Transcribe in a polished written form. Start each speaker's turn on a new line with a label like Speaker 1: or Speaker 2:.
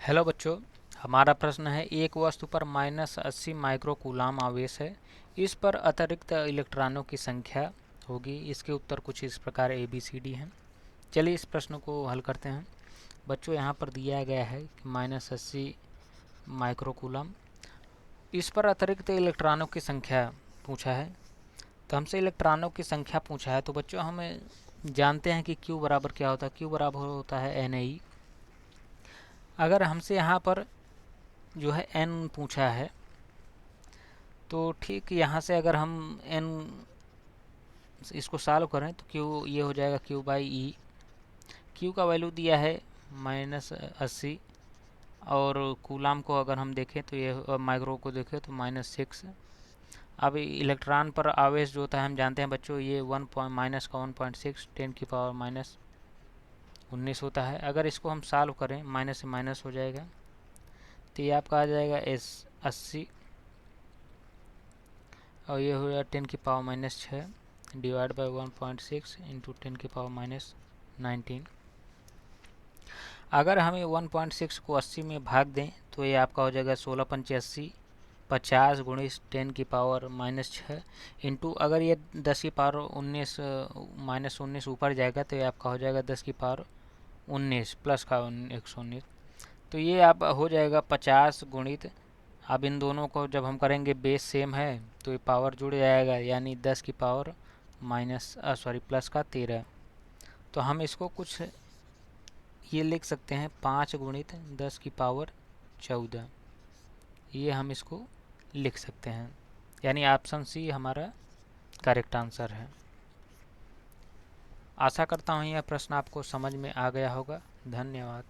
Speaker 1: Hello बच्चों, हमारा प्रश्न है एक वस्तु पर -80 माइक्रोकूलाम आवेश है। इस पर अतिरिक्त इलेक्ट्रॉनों की संख्या होगी। इसके उत्तर कुछ इस प्रकार ABCD हैं। चलिए इस प्रश्न को हल करते हैं। बच्चों यहाँ पर दिया गया है कि -80 माइक्रोकूलाम, इस पर अतिरिक्त इलेक्ट्रॉनों की संख्या पूछा है। तो हमसे इलेक्ट्रॉनों की संख्या पूछा है, तो बच्चों हमें जानते हैं कि Q बराबर क्या होता है। Q बराबर होता है Na। अगर हमसे यहाँ पर जो है N पूछा है, तो ठीक यहाँ से अगर हम N इसको सॉल्व करें तो Q ये हो जाएगा Q/E। Q का वैल्यू दिया है -80, और कूलाम को अगर हम देखें तो ये माइक्रो को देखें तो -6। अब इलेक्ट्रॉन पर आवेश जो होता है हम जानते हैं बच्चों, ये -1.6 10⁻⁻19 होता है। अगर इसको हम सॉल्व करें, माइनस से माइनस हो जाएगा, तो ये आपका आ जाएगा 80, और ये हो जाएगा 10⁻⁻6 डिवाइड बाई 1.6 इंटू 10⁻⁻19। अगर हमें 1.6 को 80 में भाग दें तो ये आपका हो जाएगा 16×5 50 गुणित 10⁻⁻6 इंटू, अगर ये 10⁻19 -19 ऊपर जाएगा तो ये आपका हो जाएगा 10⁻19 प्लस का 119। तो ये आप हो जाएगा 50 गुणित, अब इन दोनों को जब हम करेंगे बेस सेम है तो ये पावर जुड़ जाएगा, यानी 10⁻⁻ प्लस का 13। तो हम इसको कुछ ये लिख सकते हैं 5 गुणित 10⁻14, ये हम इसको लिख सकते हैं, यानी ऑप्शन सी हमारा करेक्ट आंसर है। आशा करता हूँ यह प्रश्न आपको समझ में आ गया होगा। धन्यवाद।